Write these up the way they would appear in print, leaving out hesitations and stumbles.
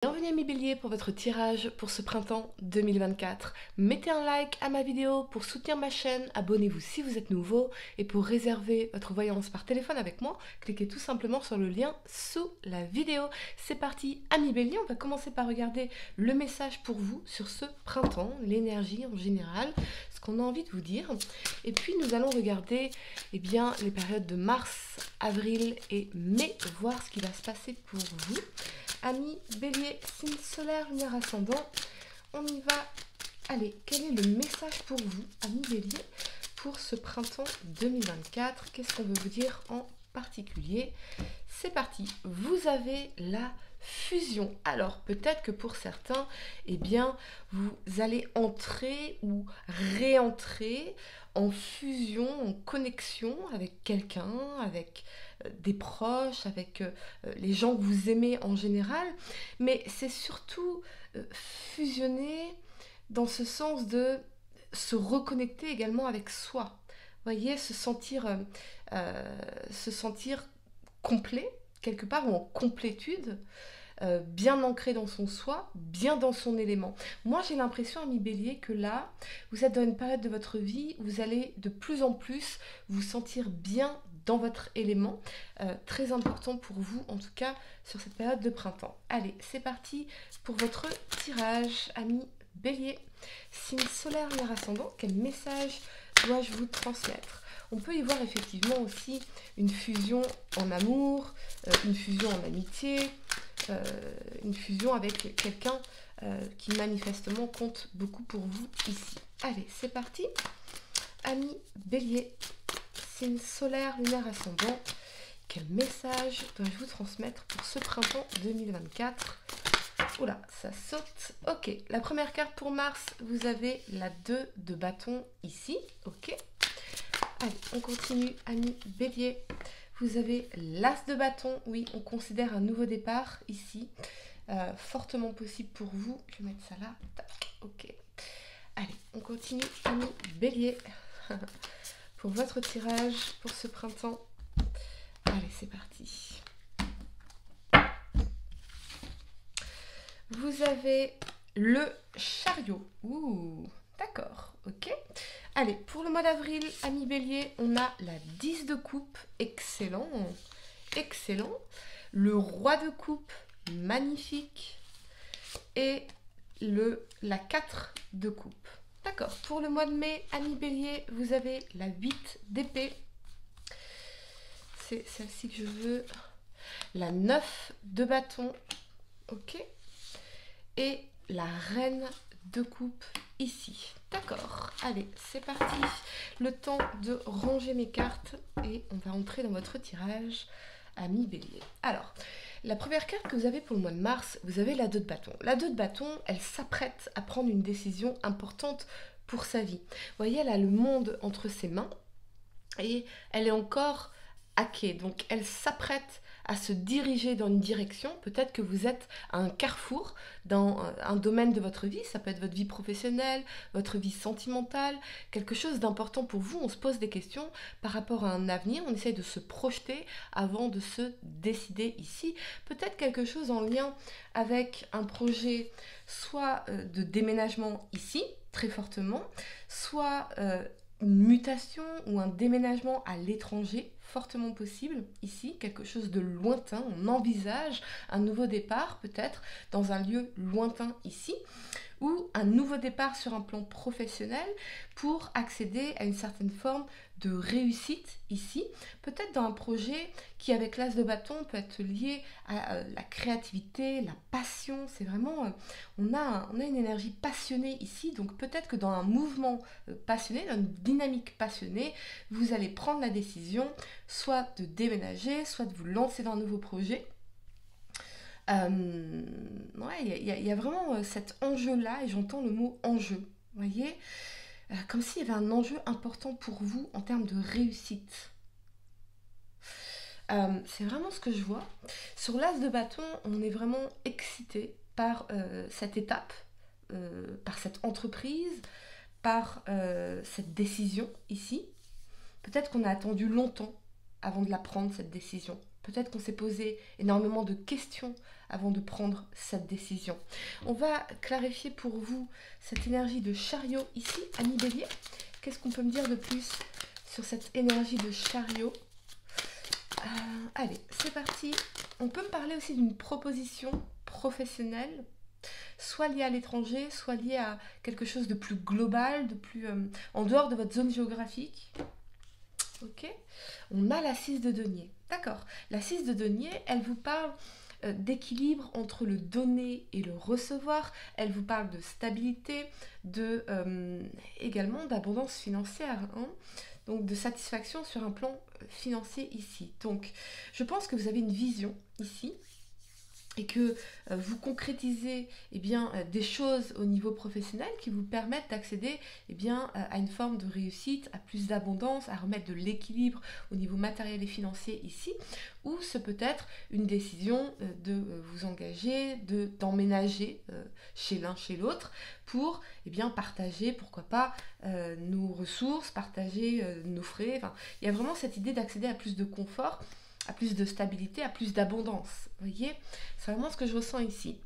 Bienvenue à mes béliers pour votre tirage pour ce printemps 2024. Mettez un like à ma vidéo pour soutenir ma chaîne, abonnez-vous si vous êtes nouveau et pour réserver votre voyance par téléphone avec moi, cliquez tout simplement sur le lien sous la vidéo. C'est parti, amis béliers, on va commencer par regarder le message pour vous sur ce printemps, l'énergie en général, ce qu'on a envie de vous dire. Et puis nous allons regarder les périodes de mars, avril et mai, voir ce qui va se passer pour vous. Amis bélier, signe solaire, lunaire ascendant, on y va. Allez, quel est le message pour vous, amis bélier, pour ce printemps 2024? Qu'est-ce qu'on veut vous dire en particulier? C'est parti, vous avez la fusion. Alors, peut-être que pour certains, vous allez entrer ou réentrer en fusion, en connexion avec quelqu'un, avec des proches, avec les gens que vous aimez en général, mais c'est surtout fusionner dans ce sens de se reconnecter également avec soi. Vous voyez, se sentir complet, quelque part, ou en complétude, bien ancré dans son soi, bien dans son élément. Moi, j'ai l'impression, ami bélier, que là, vous êtes dans une période de votre vie où vous allez de plus en plus vous sentir bien dans votre élément. Très important pour vous, en tout cas, sur cette période de printemps. Allez, c'est parti pour votre tirage, ami bélier. Signe solaire, lunaire ascendant, quel message dois-je vous transmettre? On peut y voir effectivement aussi une fusion en amour, une fusion en amitié, une fusion avec quelqu'un qui manifestement compte beaucoup pour vous ici. Allez, c'est parti. Amis bélier, signe solaire, lunaire ascendant, quel message dois-je vous transmettre pour ce printemps 2024? Oula, ça saute. Ok, la première carte pour Mars, vous avez la 2 de bâton ici. Ok. Allez, on continue, amis bélier. Vous avez l'as de bâton. Oui, on considère un nouveau départ ici. Fortement possible pour vous. Je vais mettre ça là. Tac, ok. Allez, on continue, amis bélier. Pour votre tirage pour ce printemps. Allez, c'est parti. Vous avez le chariot. Ouh, d'accord, ok. Allez, pour le mois d'avril, amis bélier, on a la 10 de coupe, excellent, excellent. Le roi de coupe, magnifique. Et la 4 de coupe. D'accord, pour le mois de mai, amis bélier, vous avez la 8 d'épée. C'est celle-ci que je veux. La 9 de bâton, ok. Et la reine de coupe ici. D'accord, allez, c'est parti. Le temps de ranger mes cartes et on va entrer dans votre tirage, ami bélier. Alors, la première carte que vous avez pour le mois de mars, vous avez la 2 de bâton. La 2 de bâton, elle s'apprête à prendre une décision importante pour sa vie. Vous voyez, elle a le monde entre ses mains et elle est encore hackée. Donc, elle s'apprête à se diriger dans une direction. Peut-être que vous êtes à un carrefour dans un domaine de votre vie. Ça peut être votre vie professionnelle, votre vie sentimentale, quelque chose d'important pour vous. On se pose des questions par rapport à un avenir. On essaye de se projeter avant de se décider ici. Peut-être quelque chose en lien avec un projet soit de déménagement ici, très fortement, soit une mutation ou un déménagement à l'étranger, fortement possible ici, quelque chose de lointain. On envisage un nouveau départ peut-être dans un lieu lointain ici, ou un nouveau départ sur un plan professionnel pour accéder à une certaine forme de réussite ici, peut-être dans un projet qui avec l'as de bâton peut être lié à la créativité, la passion. C'est vraiment, on a une énergie passionnée ici, donc peut-être que dans un mouvement passionné, dans une dynamique passionnée, vous allez prendre la décision soit de déménager, soit de vous lancer dans un nouveau projet. Ouais, il y a vraiment cet enjeu-là, et j'entends le mot enjeu, vous voyez, comme s'il y avait un enjeu important pour vous en termes de réussite. C'est vraiment ce que je vois. Sur l'as de bâton, on est vraiment excité par cette étape, par cette entreprise, par cette décision ici. Peut-être qu'on a attendu longtemps avant de la prendre, cette décision. Peut-être qu'on s'est posé énormément de questions avant de prendre cette décision. On va clarifier pour vous cette énergie de chariot ici, ami Bélier. Qu'est-ce qu'on peut me dire de plus sur cette énergie de chariot? Allez, c'est parti. On peut me parler aussi d'une proposition professionnelle, soit liée à l'étranger, soit liée à quelque chose de plus global, de plus en dehors de votre zone géographique. Ok. On a la 6 de denier. D'accord. La 6 de denier, elle vous parle d'équilibre entre le donner et le recevoir. Elle vous parle de stabilité, également d'abondance financière, hein. Donc de satisfaction sur un plan financier ici. Donc je pense que vous avez une vision ici et que vous concrétisez des choses au niveau professionnel qui vous permettent d'accéder à une forme de réussite, à plus d'abondance, à remettre de l'équilibre au niveau matériel et financier ici, ou ce peut être une décision de vous engager, d'emménager chez l'un, chez l'autre, pour partager, pourquoi pas, nos ressources, partager nos frais. Enfin, il y a vraiment cette idée d'accéder à plus de confort, à plus de stabilité, à plus d'abondance. Vous voyez, c'est vraiment ce que je ressens ici.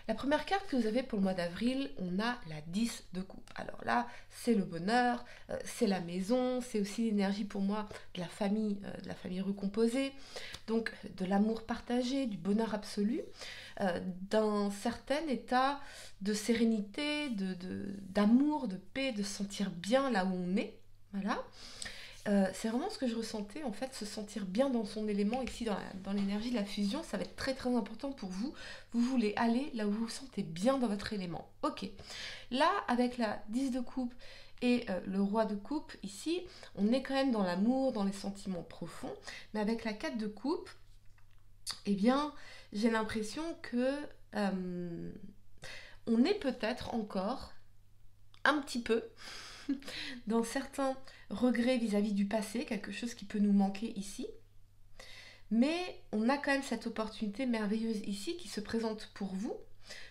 La première carte que vous avez pour le mois d'avril, on a la 10 de coupe. Alors là, c'est le bonheur, c'est la maison, c'est aussi l'énergie pour moi de la famille recomposée, donc de l'amour partagé, du bonheur absolu, d'un certain état de sérénité, d'amour, de paix, de se sentir bien là où on est. Voilà. C'est vraiment ce que je ressentais, en fait, se sentir bien dans son élément, ici dans l'énergie de la fusion, ça va être très très important pour vous. Vous voulez aller là où vous vous sentez bien dans votre élément. Ok, là, avec la 10 de coupe et le roi de coupe, ici, on est quand même dans l'amour, dans les sentiments profonds, mais avec la 4 de coupe, j'ai l'impression que on est peut-être encore un petit peu dans certains regrets vis-à-vis du passé, quelque chose qui peut nous manquer ici. Mais on a quand même cette opportunité merveilleuse ici qui se présente pour vous,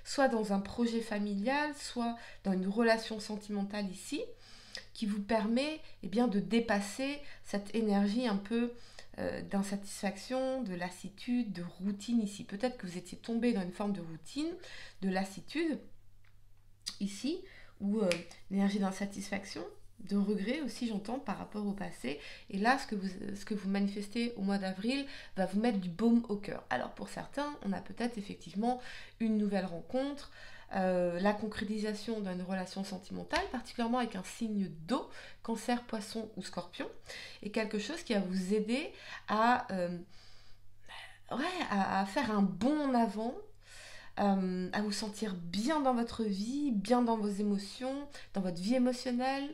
soit dans un projet familial, soit dans une relation sentimentale ici, qui vous permet de dépasser cette énergie un peu d'insatisfaction, de lassitude, de routine ici. Peut-être que vous étiez tombé dans une forme de routine, de lassitude ici, ou l'énergie d'insatisfaction, de regret aussi, j'entends, par rapport au passé. Et là, ce que vous manifestez au mois d'avril va vous mettre du baume au cœur. Alors pour certains, on a peut-être effectivement une nouvelle rencontre, la concrétisation d'une relation sentimentale, particulièrement avec un signe d'eau, cancer, poisson ou scorpion, et quelque chose qui va vous aider à faire un bond en avant, à vous sentir bien dans votre vie, bien dans vos émotions, dans votre vie émotionnelle,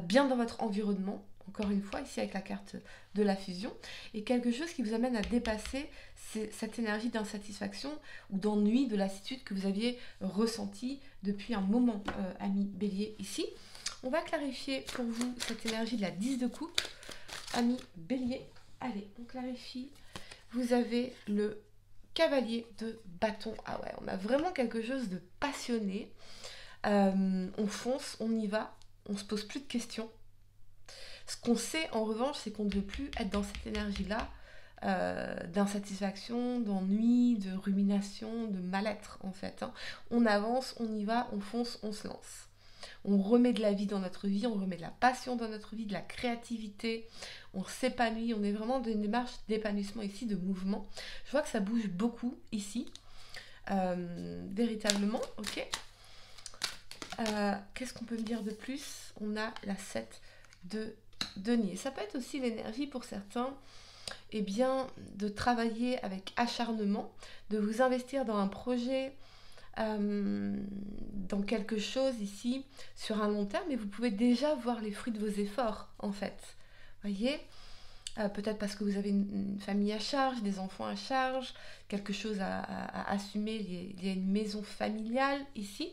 bien dans votre environnement, encore une fois, ici avec la carte de la fusion, et quelque chose qui vous amène à dépasser cette énergie d'insatisfaction ou d'ennui, de lassitude que vous aviez ressenti depuis un moment, ami Bélier, ici. On va clarifier pour vous cette énergie de la 10 de coupe, ami Bélier. Allez, on clarifie. Vous avez le cavalier de bâton. Ah ouais, on a vraiment quelque chose de passionné. On fonce, on y va, on se pose plus de questions. Ce qu'on sait en revanche, c'est qu'on ne veut plus être dans cette énergie-là d'insatisfaction, d'ennui, de rumination, de mal-être en fait. Hein. On avance, on y va, on fonce, on se lance. On remet de la vie dans notre vie, on remet de la passion dans notre vie, de la créativité, on s'épanouit, on est vraiment dans une démarche d'épanouissement ici, de mouvement. Je vois que ça bouge beaucoup ici, véritablement, ok. Qu'est-ce qu'on peut me dire de plus? On a la 7 de denier. Ça peut être aussi l'énergie pour certains, de travailler avec acharnement, de vous investir dans un projet, dans quelque chose ici sur un long terme, et vous pouvez déjà voir les fruits de vos efforts en fait. Voyez, peut-être parce que vous avez une famille à charge, des enfants à charge, quelque chose à assumer, il y a une maison familiale ici,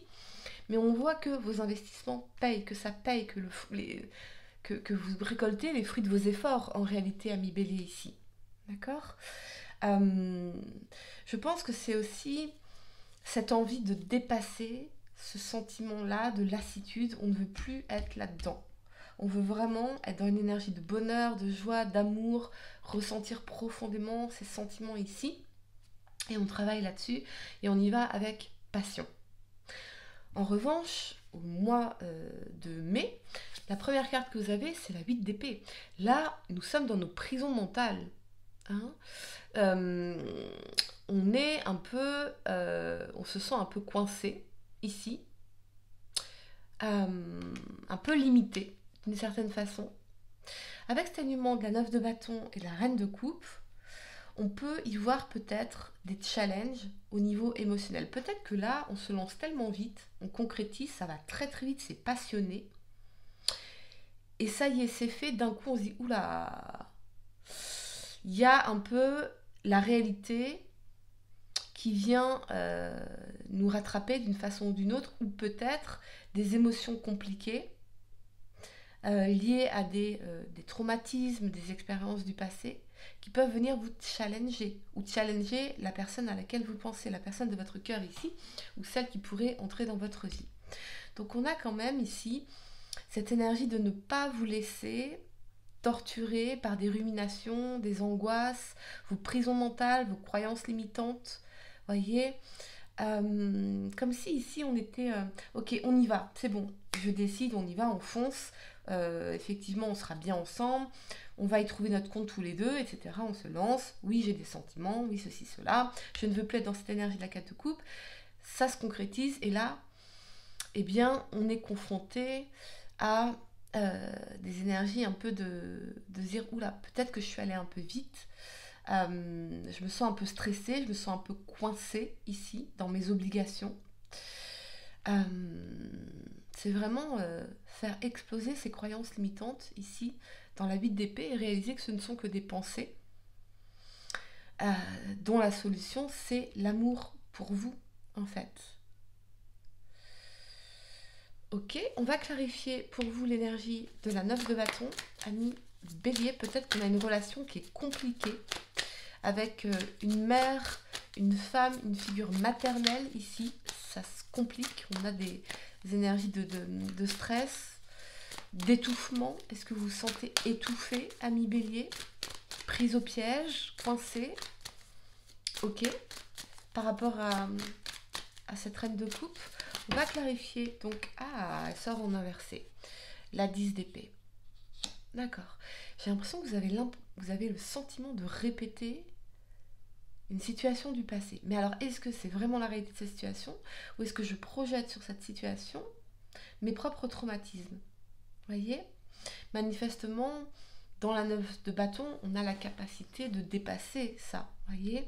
mais on voit que vos investissements payent, que ça paye, que vous récoltez les fruits de vos efforts en réalité, ami Bélier ici. D'accord. Je pense que c'est aussi cette envie de dépasser ce sentiment-là de lassitude, on ne veut plus être là-dedans. On veut vraiment être dans une énergie de bonheur, de joie, d'amour, ressentir profondément ces sentiments ici. Et on travaille là-dessus et on y va avec passion. En revanche, au mois de mai, la première carte que vous avez, c'est la 8 d'épée. Là, nous sommes dans nos prisons mentales. Hein, on est un peu, on se sent un peu coincé ici, un peu limité d'une certaine façon. Avec cet alignement de la 9 de bâton et de la reine de coupe, on peut y voir peut-être des challenges au niveau émotionnel. Peut-être que là, on se lance tellement vite, on concrétise, ça va très très vite, c'est passionné. Et ça y est, c'est fait, d'un coup on se dit, oula, il y a un peu la réalité qui vient nous rattraper d'une façon ou d'une autre, ou peut-être des émotions compliquées liées à des traumatismes, des expériences du passé, qui peuvent venir vous challenger, ou challenger la personne à laquelle vous pensez, la personne de votre cœur ici, ou celle qui pourrait entrer dans votre vie. Donc on a quand même ici cette énergie de ne pas vous laisser torturer par des ruminations, des angoisses, vos prisons mentales, vos croyances limitantes, voyez, comme si ici on était, ok, on y va, c'est bon, je décide, on y va, on fonce, effectivement on sera bien ensemble, on va y trouver notre compte tous les deux, etc. On se lance, oui j'ai des sentiments, oui ceci, cela, je ne veux plus être dans cette énergie de la 4 de coupe, ça se concrétise, et là, eh bien, on est confronté à des énergies un peu de dire, oula, peut-être que je suis allée un peu vite, je me sens un peu stressée, je me sens un peu coincée ici, dans mes obligations. C'est vraiment faire exploser ces croyances limitantes ici, dans la 8 d'épée, et réaliser que ce ne sont que des pensées, dont la solution, c'est l'amour pour vous, en fait. Ok, on va clarifier pour vous l'énergie de la 9 de bâton. Amis Bélier, peut-être qu'on a une relation qui est compliquée avec une mère, une femme, une figure maternelle ici. Ça se complique, on a des énergies de stress, d'étouffement. Est-ce que vous vous sentez étouffé, amis Bélier? Prise au piège, coincé. Ok, par rapport à cette reine de coupe. On va clarifier, donc, elle sort en inversé, la 10 d'épée. D'accord. J'ai l'impression que vous avez le sentiment de répéter une situation du passé. Mais alors, est-ce que c'est vraiment la réalité de cette situation, ou est-ce que je projette sur cette situation mes propres traumatismes? Voyez? Manifestement, dans la 9 de bâton, on a la capacité de dépasser ça, voyez?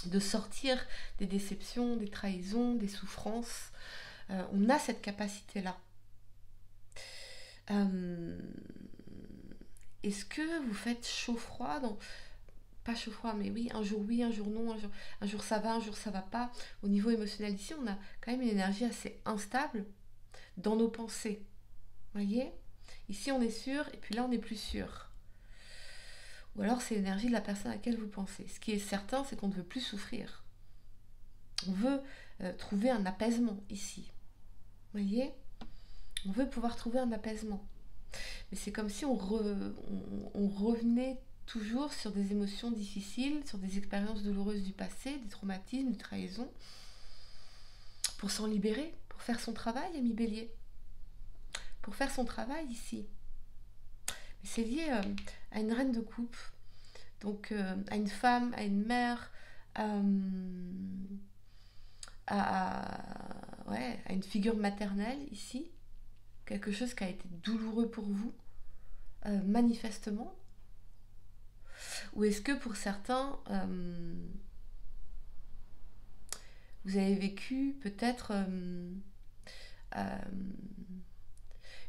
De sortir des déceptions, des trahisons, des souffrances. On a cette capacité-là. Est-ce que vous faites chaud-froid dans... Pas chaud-froid, mais oui, un jour non, un jour ça va, un jour ça va pas. Au niveau émotionnel, ici, on a quand même une énergie assez instable dans nos pensées. Voyez? Ici, on est sûr, et puis là, on n'est plus sûr. Ou alors, c'est l'énergie de la personne à laquelle vous pensez. Ce qui est certain, c'est qu'on ne veut plus souffrir. On veut trouver un apaisement ici. Voyez? On veut pouvoir trouver un apaisement. Mais c'est comme si on revenait toujours sur des émotions difficiles, sur des expériences douloureuses du passé, des traumatismes, des trahisons, pour s'en libérer, pour faire son travail, ami Bélier. Pour faire son travail ici. Mais c'est lié à une reine de coupe, donc à une femme, à une mère, à une figure maternelle ici, quelque chose qui a été douloureux pour vous, manifestement. Ou est-ce que pour certains, vous avez vécu peut-être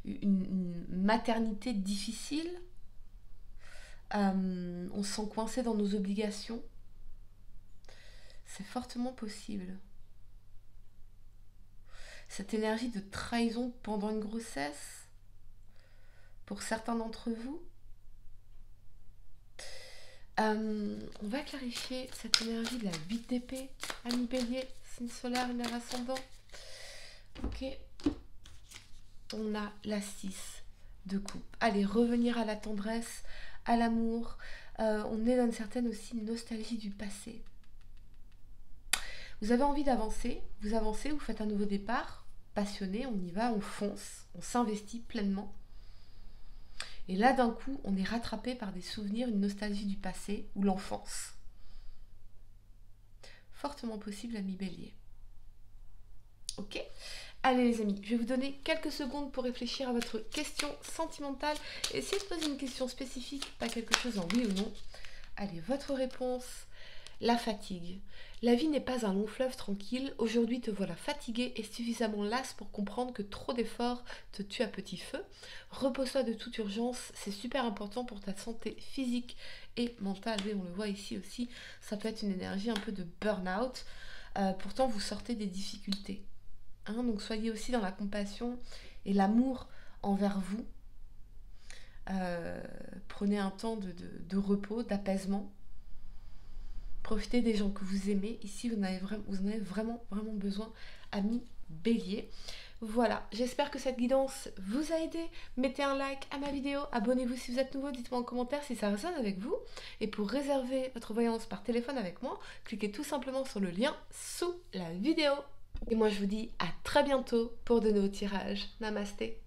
une maternité difficile, on se sent coincé dans nos obligations? C'est fortement possible. Cette énergie de trahison pendant une grossesse, pour certains d'entre vous, on va clarifier cette énergie de la 8 d'épée, ami Bélier, signe solaire, lunaire ascendant. Ok. On a la 6 de coupe. Allez, revenir à la tendresse, à l'amour. On est dans une certaine aussi nostalgie du passé. Vous avez envie d'avancer, vous avancez, vous faites un nouveau départ, passionné, on y va, on fonce, on s'investit pleinement. Et là, d'un coup, on est rattrapé par des souvenirs, une nostalgie du passé ou l'enfance. Fortement possible, ami Bélier. Ok ? Allez les amis, je vais vous donner quelques secondes pour réfléchir à votre question sentimentale. Essayez de poser une question spécifique, pas quelque chose en oui ou non. Allez, votre réponse, la fatigue. La vie n'est pas un long fleuve tranquille. Aujourd'hui te voilà fatigué et suffisamment lasse pour comprendre que trop d'efforts te tuent à petit feu. Repose-toi de toute urgence, c'est super important pour ta santé physique et mentale. Et on le voit ici aussi, ça peut être une énergie un peu de burn-out. Pourtant vous sortez des difficultés. Donc soyez aussi dans la compassion et l'amour envers vous. Prenez un temps de repos, d'apaisement. Profitez des gens que vous aimez. Ici, vous en avez vraiment besoin, amis Bélier. Voilà, j'espère que cette guidance vous a aidé. Mettez un like à ma vidéo, abonnez-vous si vous êtes nouveau, dites-moi en commentaire si ça résonne avec vous. Et pour réserver votre voyance par téléphone avec moi, cliquez tout simplement sur le lien sous la vidéo. Et moi, je vous dis à très bientôt pour de nouveaux tirages. Namasté.